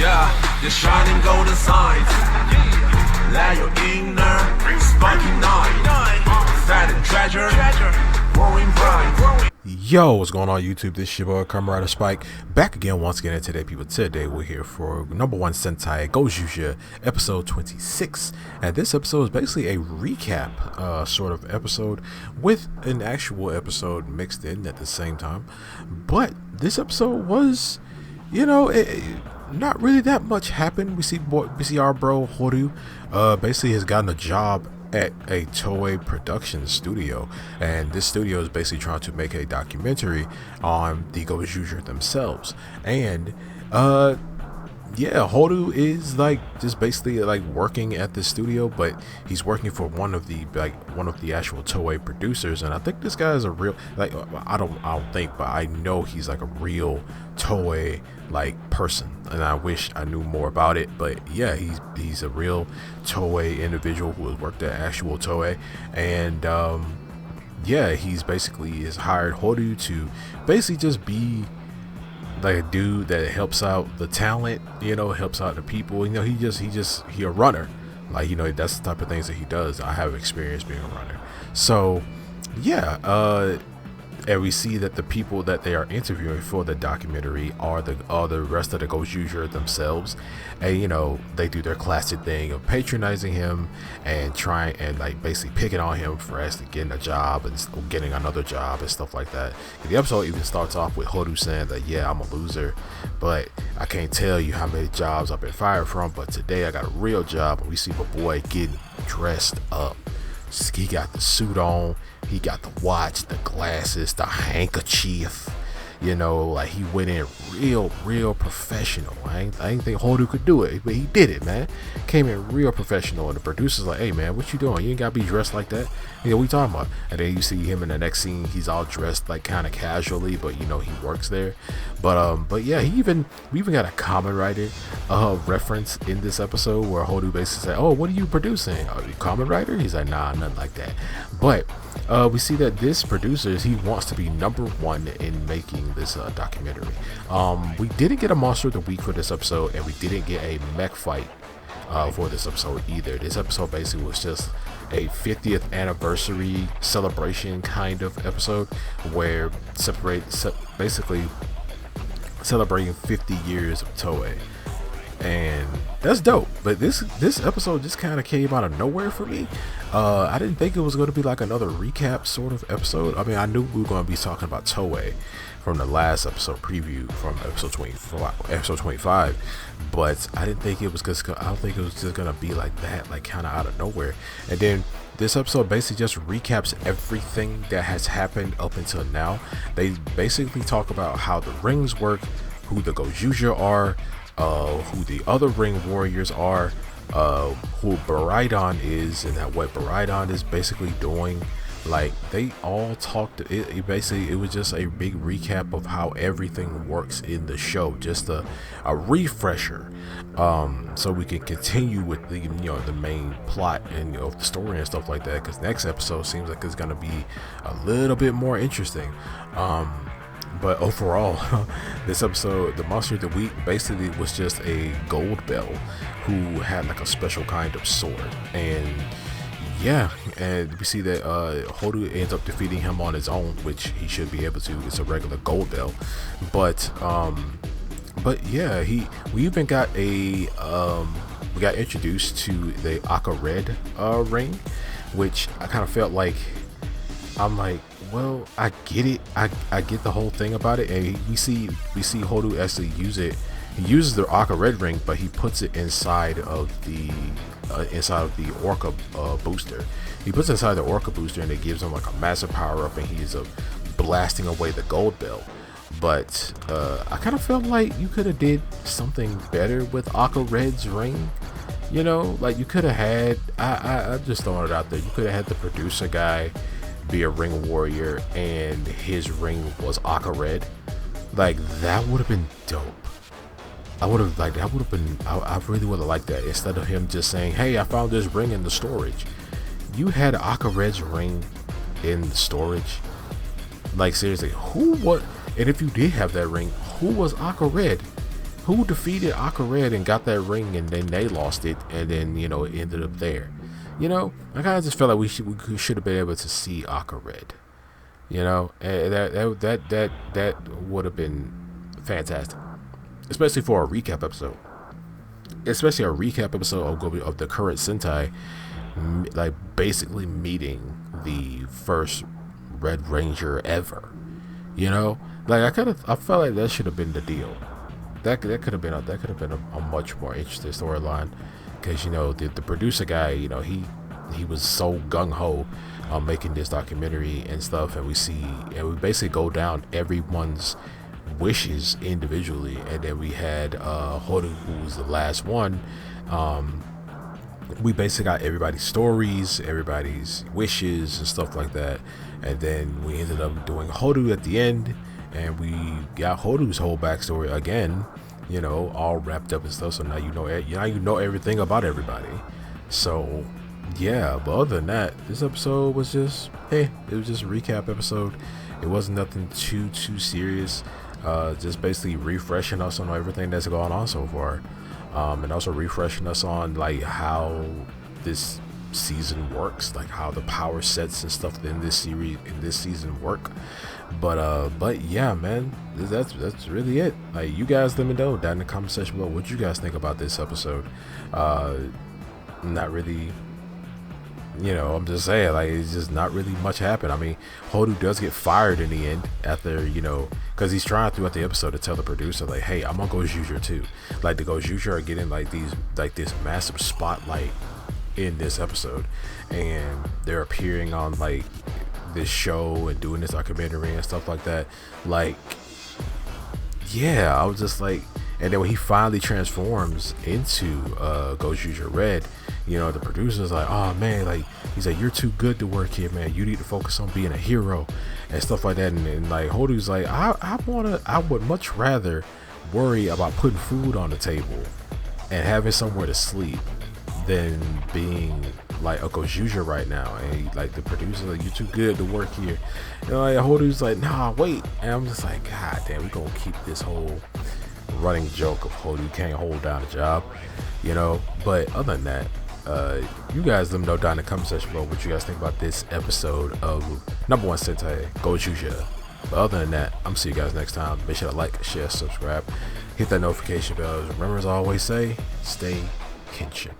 Yeah, the shining golden signs. Let your inner sparking night. Fat and treasure, growing bright. Yo, what's going on YouTube? This is your boy Kamen Spike, back again once again. And today, people, today we're here for #1 Sentai Gozyuger episode 26. And this episode is basically a recap sort of episode with an actual episode mixed in at the same time. But this episode was, you know, not really that much happened. We see our bro Horu basically has gotten a job at a Toei production studio, and this studio is basically trying to make a documentary on the Gozyuger themselves. And yeah, Horu is like just basically like working at the studio, but he's working for one of the actual Toei producers. And I think this guy is a real, like, I don't think, but I know he's like a real Toei like person, and I wish I knew more about it. But yeah, he's a real Toei individual who has worked at actual Toei. And yeah, he's basically has hired Horu to basically just be like a dude that helps out the talent, you know, helps out the people. You know, he a runner, like, you know, that's the type of things that he does. I have experience being a runner. So yeah, and we see that the people that they are interviewing for the documentary are the rest of the Gozyuger themselves. And, you know, they do their classic thing of patronizing him and trying and like basically picking on him for actually getting a job and getting another job and stuff like that. The episode even starts off with Horu saying that, yeah, I'm a loser, but I can't tell you how many jobs I've been fired from, but today I got a real job. And we see my boy getting dressed up. He got the suit on, he got the watch, the glasses, the handkerchief, you know, like he went in real professional. I ain't think Horu could do it, but he did it, man. Came in real professional, and the producer's like, hey man, what you doing? You ain't gotta be dressed like that. You know, we talking about. And then you see him in the next scene, he's all dressed like kind of casually, but you know, he works there. But yeah, we even got a Kamen Rider reference in this episode where Horu basically said, oh, what are you producing? Are you a Kamen Rider? He's like, nah, nothing like that. But we see that this producer, he wants to be #1 in making this documentary. We didn't get a Monster of the Week for this episode, and we didn't get a mech fight for this episode either. This episode basically was just a 50th anniversary celebration kind of episode where basically celebrating 50 years of Toei. And that's dope. But this episode just kind of came out of nowhere for me. I didn't think it was going to be like another recap sort of episode. I mean, I knew we were going to be talking about Toei from the last episode preview from episode 25, but I didn't think it was just going to be like that, like kind of out of nowhere. And then this episode basically just recaps everything that has happened up until now. They basically talk about how the rings work, who the Gozyuger are, who the other ring warriors are, who Baridon is, and that what Baridon is basically doing. Like, they all talked. It basically, it was just a big recap of how everything works in the show, just a refresher, so we can continue with the, you know, the main plot and, you know, the story and stuff like that. Because next episode seems like it's gonna be a little bit more interesting. But overall, this episode, the Monster of the Week, basically was just a gold bell who had like a special kind of sword. And yeah, and we see that Horu ends up defeating him on his own, which he should be able to. It's a regular gold bell. But yeah, we even got we got introduced to the Aka Red ring, which I kind of felt like, I'm like, well, I get it. I get the whole thing about it. And we see Horu actually use it. He uses the Aka Red ring, but he puts it inside of the Orca booster. He puts it inside the Orca booster, and it gives him like a massive power up, and he's blasting away the gold bell. But I kind of felt like you could have did something better with Aka Red's ring. You know, like you could have had. I just throwing it out there. You could have had the producer guy be a ring warrior, and his ring was Aka Red. Like, that would have been dope. I really would have liked that, instead of him just saying, hey, I found this ring in the storage. You had Aka Red's ring in the storage. Like, seriously, who, what? And if you did have that ring, who was Aka Red? who defeated Aka Red and got that ring, and then they lost it, and then it ended up there. I kind of just felt like we should have been able to see Aka Red. And that would have been fantastic, especially for a recap episode. Especially a recap episode of the current Sentai, like basically meeting the first Red Ranger ever. Like I felt like that should have been the deal. That could have been a much more interesting storyline, because the producer guy, he was so gung ho on making this documentary and stuff, and we basically go down everyone's wishes individually, and then we had Horu, who was the last one. We basically got everybody's stories, everybody's wishes and stuff like that, and then we ended up doing Horu at the end, and we got Horu's whole backstory again, all wrapped up and stuff. So now you know everything about everybody. So yeah, but other than that, this episode was just it was just a recap episode. It wasn't nothing too serious. Just basically refreshing us on everything that's going on so far, and also refreshing us on like how this season works, like how the power sets and stuff in this season work. But yeah, man, that's really it. Like, you guys let me know down in the comment section below what you guys think about this episode. Not really, I'm just saying, like, it's just not really much happened. I mean, Horu does get fired in the end after, because he's trying throughout the episode to tell the producer, like, hey, I'm on Gozyuger too. Like, the Gozyuger are getting this massive spotlight in this episode, and they're appearing on like this show and doing this documentary and stuff like that. Like, yeah, I was just like, and then when he finally transforms into Gozyuger Red, the producer's like, oh man, like, he's like, you're too good to work here, man, you need to focus on being a hero and stuff like that. And like, Horu's like, I would much rather worry about putting food on the table and having somewhere to sleep than being like a Gozyuger right now. And like, the producer's like, you're too good to work here. And like, Horu's like, nah, wait. And I'm just like, god damn, we gonna keep this whole running joke of Horu can't hold down a job, But other than that, you guys let me know down in the comment section below what you guys think about this episode of #1 Sentai Gozyuger. But other than that, I'm see you guys next time. Make sure to like, share, subscribe, hit that notification bell. Remember, as I always say, stay Kenshin.